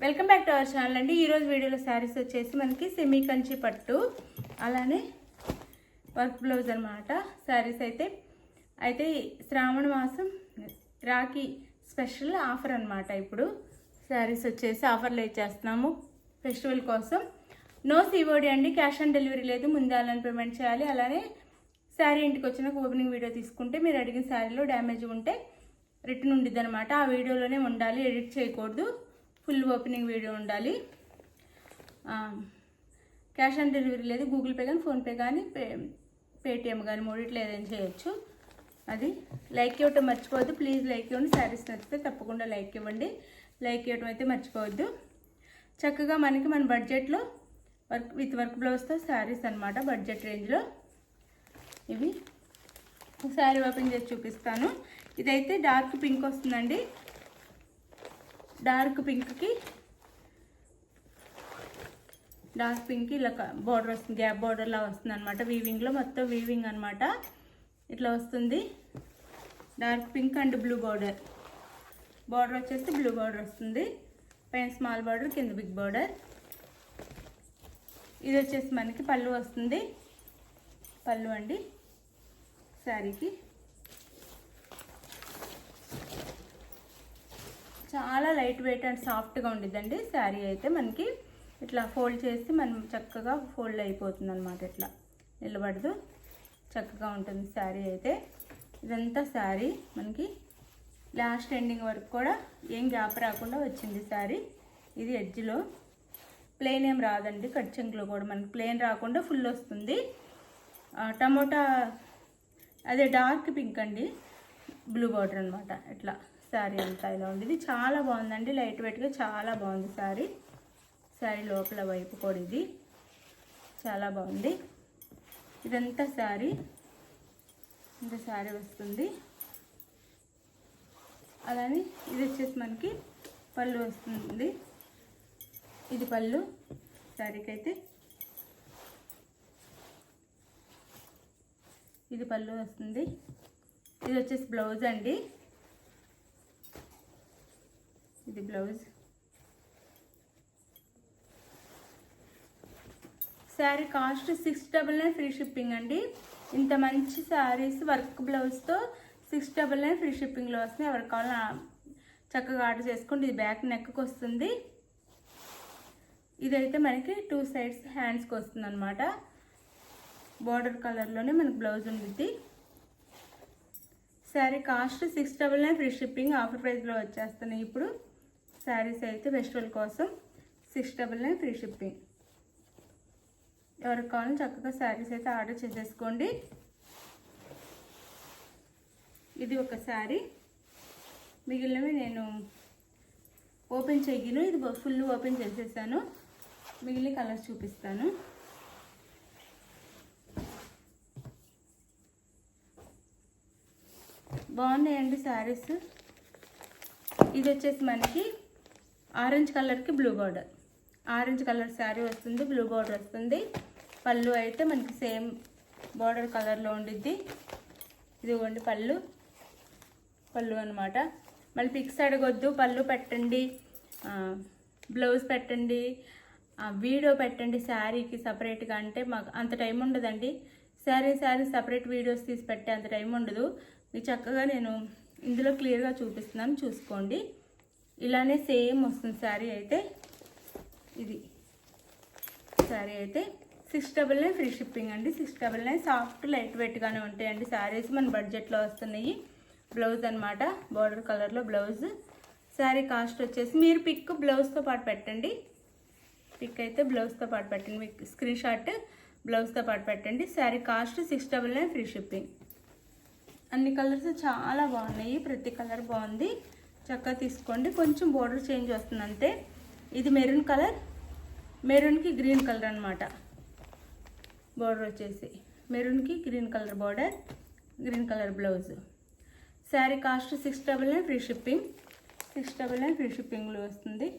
Welcome back to our channel అండి. ఈరోజు వీడియోలో శారీస్ వచ్చేసి మనకి సెమీ కంచి పట్టు అలానే వర్క్ బ్లౌజ్ అనమాట. శారీస్ అయితే శ్రావణ మాసం రాఖీ స్పెషల్ ఆఫర్ అనమాట. ఇప్పుడు శారీస్ వచ్చేసి ఆఫర్లు ఇచ్చేస్తున్నాము ఫెస్టివల్ కోసం. నో సిఓడి అండి, క్యాష్ ఆన్ డెలివరీ లేదు, ముందే ఆన్లైన్ పేమెంట్ చేయాలి. అలానే శారీ ఇంటికి వచ్చినాక ఓపెనింగ్ వీడియో తీసుకుంటే మీరు అడిగిన శారీలో డ్యామేజ్ ఉంటే రిటర్న్ ఉండిద్ది అనమాట. ఆ వీడియోలోనే ఉండాలి, ఎడిట్ చేయకూడదు. ఫుల్ ఓపెనింగ్ వీడియో ఉండాలి. క్యాష్ ఆన్ డెలివరీ లేదు, గూగుల్ పే కానీ ఫోన్పే కానీ పేటిఎం కానీ మూడిట్లో ఏదైనా చేయొచ్చు. అది లైక్ ఇవ్వటం మర్చిపోవద్దు, ప్లీజ్ లైక్ ఇవ్వండి. శారీస్ నచ్చితే తప్పకుండా లైక్ ఇవ్వండి. లైక్ ఇవ్వటం అయితే మర్చిపోవద్దు. చక్కగా మనకి మన బడ్జెట్లో వర్క్ బ్లౌజ్తో శారీస్ అనమాట. బడ్జెట్ రేంజ్లో ఇవి శారీ ఓపెన్ చేసి చూపిస్తాను. ఇదైతే డార్క్ పింక్ వస్తుందండి. డార్క్ పింక్కి ఇలా బార్డర్ వస్తుంది, గ్యాప్ బార్డర్లా వస్తుంది అనమాట. వీవింగ్లో మొత్తం వీవింగ్ అనమాట. ఇట్లా వస్తుంది. Dark pink and blue border వచ్చేసి బ్లూ బార్డర్ వస్తుంది. పైన స్మాల్ బార్డర్, కింద బిగ్ బార్డర్. ఇది వచ్చేసి మనకి పళ్ళు వస్తుంది. పళ్ళు అండి శారీకి. చాలా లైట్ వెయిట్ అండ్ సాఫ్ట్గా ఉండిద్దండి శారీ అయితే. మనకి ఇట్లా ఫోల్డ్ చేసి మనం చక్కగా ఫోల్డ్ అయిపోతుంది అనమాట. ఇట్లా నిలబడదు, చక్కగా ఉంటుంది శారీ అయితే. ఇదంతా శారీ మనకి లాస్ట్ ఎండింగ్ వరకు కూడా ఏం గ్యాప్ రాకుండా వచ్చింది శారీ. ఇది ఎడ్జ్లో ప్లెయిన్ ఏం రాదండి. కట్ చెంగులో కూడా మనకి ప్లెయిన్ రాకుండా ఫుల్ వస్తుంది. టమోటా అదే డార్క్ పింక్ అండి, బ్లూ బార్డర్ అనమాట. ఇట్లా శారీ అంతా ఇలా ఉండేది. చాలా బాగుందండి, లైట్ వెయిట్గా చాలా బాగుంది శారీ. శారీ లోపల వైపు కూడా ఇది చాలా బాగుంది. ఇదంతా శారీ, ఇంత శారీ వస్తుంది. అలానే ఇది వచ్చేసి మనకి పళ్ళు వస్తుంది. ఇది పళ్ళు శారీకి అయితే. ఇది పళ్ళు వస్తుంది. ఇది వచ్చేసి బ్లౌజ్ అండి. ఇది blouse. Sari cost 699 free shipping అండి. ఇంత మంచి శారీస్ వర్క్ బ్లౌజ్తో 699 ఫ్రీ షిప్పింగ్లో వస్తున్నాయి. ఎవరికి కావాలన్నా చక్కగా ఆర్డర్ చేసుకోండి. ఇది బ్యాక్ నెక్కి వస్తుంది. ఇదైతే మనకి 2 సైడ్స్ హ్యాండ్స్కి వస్తుంది అనమాట. బార్డర్ కలర్లోనే మనకి బ్లౌజ్ ఉంటుంది. Sari cost 699 free shipping offer ప్రైస్లో వచ్చేస్తున్నాయి ఇప్పుడు శారీస్ అయితే. ఫెస్టివల్ కోసం 699 ఫ్రీ షిప్పింగ్. ఎవరికి కావాలని చక్కగా శారీస్ అయితే ఆర్డర్ చేసేసుకోండి. ఇది ఒక శారీ, మిగిలినవి నేను ఓపెన్ చేయను. ఇది ఫుల్ ఓపెన్ చేసేసాను. మిగిలిన కలర్స్ చూపిస్తాను. బాగున్నాయండి శారీస్. ఇది వచ్చేసి మనకి ఆరెంజ్ కలర్కి blue border, orange colour sari వస్తుంది, బ్లూ బార్డర్ వస్తుంది. పళ్ళు అయితే మనకి సేమ్ బార్డర్ కలర్లో ఉండిద్ది. ఇదిగోండి పళ్ళు అనమాట. మళ్ళీ పిక్స్ అడగొద్దు, పళ్ళు పెట్టండి, బ్లౌజ్ పెట్టండి, వీడియో పెట్టండి శారీకి సపరేట్గా అంటే మాకు అంత టైం ఉండదండి. శారీ సపరేట్ వీడియోస్ తీసి పెట్టే అంత టైం ఉండదు. మీకు చక్కగా నేను ఇందులో క్లియర్గా చూపిస్తున్నాను, చూసుకోండి. ఇలానే సేమ్ వస్తుంది శారీ అయితే. ఇది శారీ అయితే 699 ఫ్రీ షిప్పింగ్ అండి. 699 సాఫ్ట్ లైట్ వెయిట్గానే ఉంటాయండి శారీస్. మన బడ్జెట్లో వస్తున్నాయి. బ్లౌజ్ అనమాట, బార్డర్ కలర్లో బ్లౌజ్. శారీ కాస్ట్ వచ్చేసి మీరు పిక్ బ్లౌజ్తో పాటు పెట్టండి. పిక్ అయితే బ్లౌజ్తో పాటు పెట్టండి, మీకు స్క్రీన్ షాట్ బ్లౌజ్తో పాటు పెట్టండి. Sari cost 699 free shipping. అన్ని కలర్స్ చాలా బాగున్నాయి, ప్రతి కలర్ బాగుంది. చక్కగా తీసుకోండి. కొంచెం బార్డర్ చేంజ్ వస్తుంది అంతే. ఇది మెరూన్ కలర్, మెరూన్కి గ్రీన్ కలర్ అనమాట. బార్డర్ వచ్చేసి మెరూన్కి green colour border, green colour blouse. Sari cost 699 free shipping. 699 free షిప్పింగ్లో వస్తుంది.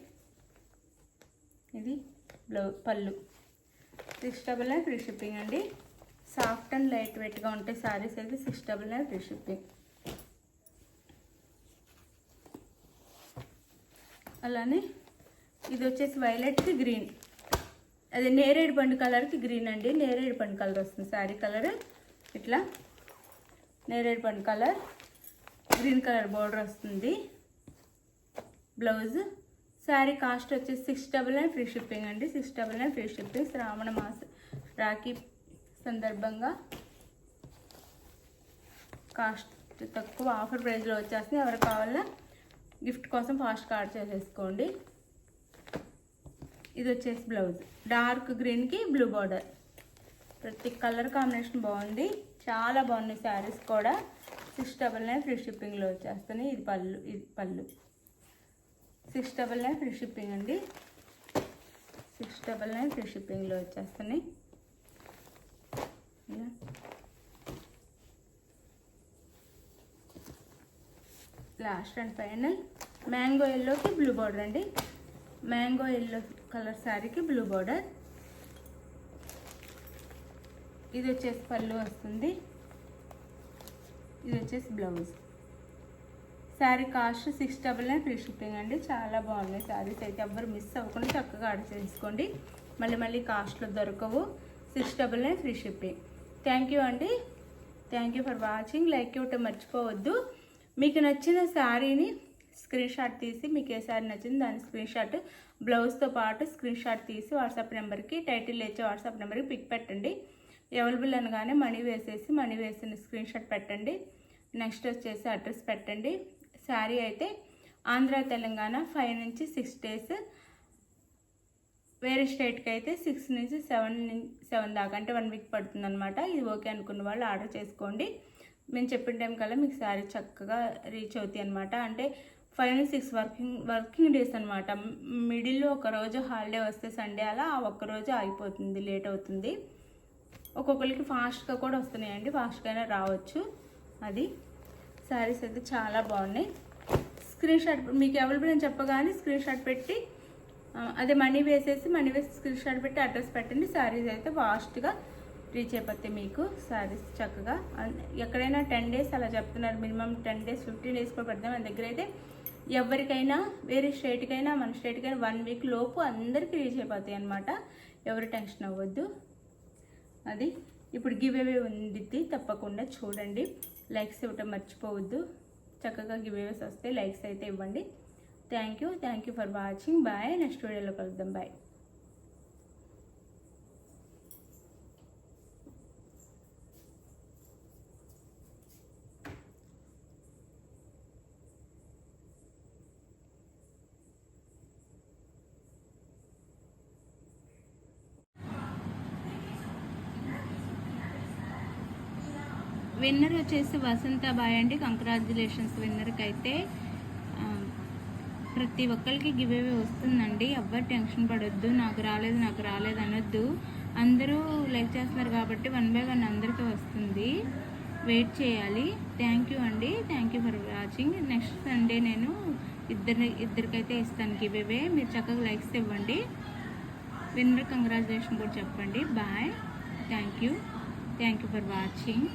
ఇది పళ్ళు 699 ఫ్రీ షిప్పింగ్ అండి. సాఫ్ట్ అండ్ లైట్ వెయిట్గా ఉంటాయి శారీస్ అయితే. 699 ఫ్రీ షిప్పింగ్. అలానే ఇది వచ్చేసి వైలెట్కి గ్రీన్, అది నేరేడు పండు కలర్కి గ్రీన్ అండి. నేరేడు పండు కలర్ వస్తుంది శారీ కలర్. ఇట్లా నేరేడు పండు కలర్, గ్రీన్ కలర్ బార్డర్ వస్తుంది. బ్లౌజ్. శారీ కాస్ట్ వచ్చేసి 699 ఫ్రీ షిప్పింగ్ అండి. 699 ఫ్రీ షిప్పింగ్. శ్రావణ మాస రాఖీ సందర్భంగా కాస్ట్ తక్కువ ఆఫర్ ప్రైస్లో వచ్చేస్తుంది. ఎవరికి కావాలన్నా గిఫ్ట్ కోసం ఫాస్ట్గా ఆర్డర్ చేసేసుకోండి. ఇది వచ్చేసి బ్లౌజ్. డార్క్ గ్రీన్కి బ్లూ బార్డర్. ప్రతి కలర్ కాంబినేషన్ బాగుంది, చాలా బాగున్నాయి శారీస్ కూడా. 699 ఫ్రీ షిప్పింగ్లో వచ్చేస్తాయి. ఇది పళ్ళు, ఇది పళ్ళు. 699 ఫ్రీ షిప్పింగ్ అండి. 699 ఫ్రీ షిప్పింగ్లో వచ్చేస్తాయి. లాస్ట్ అండ్ ఫైనల్ మ్యాంగో ఎల్లోకి బ్లూ బార్డర్ అండి. మ్యాంగో ఎల్లో కలర్ శారీకి బ్లూ బార్డర్. ఇది వచ్చేసి పళ్ళు వస్తుంది. ఇది వచ్చేసి blouse. Sari cost 699 free shipping అండి. చాలా బాగున్నాయి శారీస్ అయితే, ఎవ్వరు మిస్ అవ్వకుండా చక్కగా ఆర్డర్ చేసుకోండి. మళ్ళీ కాస్ట్లో దొరకవు. 699 ఫ్రీ షిప్పింగ్. థ్యాంక్ యూ అండి. Thank you for watching. Like ఇవ్వటం మర్చిపోవద్దు. మీకు నచ్చిన శారీని స్క్రీన్ షాట్ తీసి, మీకు ఏ శారీ నచ్చింది దాని స్క్రీన్ షాట్ బ్లౌజ్తో పాటు స్క్రీన్ షాట్ తీసి వాట్సాప్ నెంబర్కి, టైటిల్ ఇచ్చే వాట్సాప్ నెంబర్కి పిక్ పెట్టండి. అవైలబుల్ అనగానే మనీ వేసిన స్క్రీన్ షాట్ పెట్టండి. నెక్స్ట్ వచ్చేసి అడ్రస్ పెట్టండి. శారీ అయితే ఆంధ్ర తెలంగాణ 5 నుంచి 6 డేస్, వేరే స్టేట్కి అయితే 6 నుంచి 7 దాకా, అంటే 1 వీక్ పడుతుంది అనమాట. ఇది ఓకే అనుకున్న వాళ్ళు ఆర్డర్ చేసుకోండి. మేము చెప్పిన టైం కల్లా మీకు శారీ చక్కగా రీచ్ అవుతాయి అనమాట. అంటే 5 నుంచి 6 వర్కింగ్ డేస్ అనమాట. మిడిల్లో ఒకరోజు హాలిడే వస్తే సండే, అలా ఆ ఒక్కరోజు ఆగిపోతుంది, లేట్ అవుతుంది. ఒక్కొక్కరికి ఫాస్ట్గా కూడా వస్తున్నాయండి, ఫాస్ట్గానే రావచ్చు. అది శారీస్ అయితే చాలా బాగున్నాయి. స్క్రీన్ షాట్ మీకు అవైలబుల్ అని చెప్పగానే స్క్రీన్ షాట్ పెట్టి, అదే మనీ వేసి స్క్రీన్ షాట్ పెట్టి అడ్రస్ పెట్టండి. శారీస్ అయితే ఫాస్ట్గా రీచ్ అయిపోతాయి మీకు. శారీస్ చక్కగా ఎక్కడైనా 10 డేస్ అలా చెప్తున్నారు, మినిమం 10 డేస్ 15 డేస్ కూడా పడతాయి. మన దగ్గర అయితే ఎవరికైనా, వేరే స్టేట్కైనా మన స్టేట్కైనా 1 వీక్ లోపు అందరికీ రీచ్ అయిపోతాయి అనమాట. ఎవరు టెన్షన్ అవ్వద్దు. అది ఇప్పుడు గివ్ అవే ఉంది, తప్పకుండా చూడండి. లైక్స్ ఇవ్వటం మర్చిపోవద్దు. చక్కగా గివ్ అవేస్ వస్తే లైక్స్ అయితే ఇవ్వండి. Thank you for watching. Bye. Next వీడియోలో కలుద్దాం. బాయ్. విన్నర్ వచ్చేసి వసంతబాయ్ అండి. కంగ్రాచులేషన్స్ విన్నర్కి అయితే. ప్రతి ఒక్కరికి గివ్ అవే వస్తుందండి, ఎవ్వరు టెన్షన్ పడొద్దు. నాకు రాలేదు అనొద్దు. అందరూ లైక్ చేస్తున్నారు కాబట్టి 1 by 1 అందరికీ వస్తుంది. వెయిట్ చేయాలి. థ్యాంక్ యూ అండి. Thank you for watching. Next Sunday నేను ఇద్దరికైతే ఇస్తాను గివ్ అవే. మీరు చక్కగా లైక్స్ ఇవ్వండి. విన్నర్ కంగ్రాచులేషన్ కూడా చెప్పండి. Bye. Thank you for watching.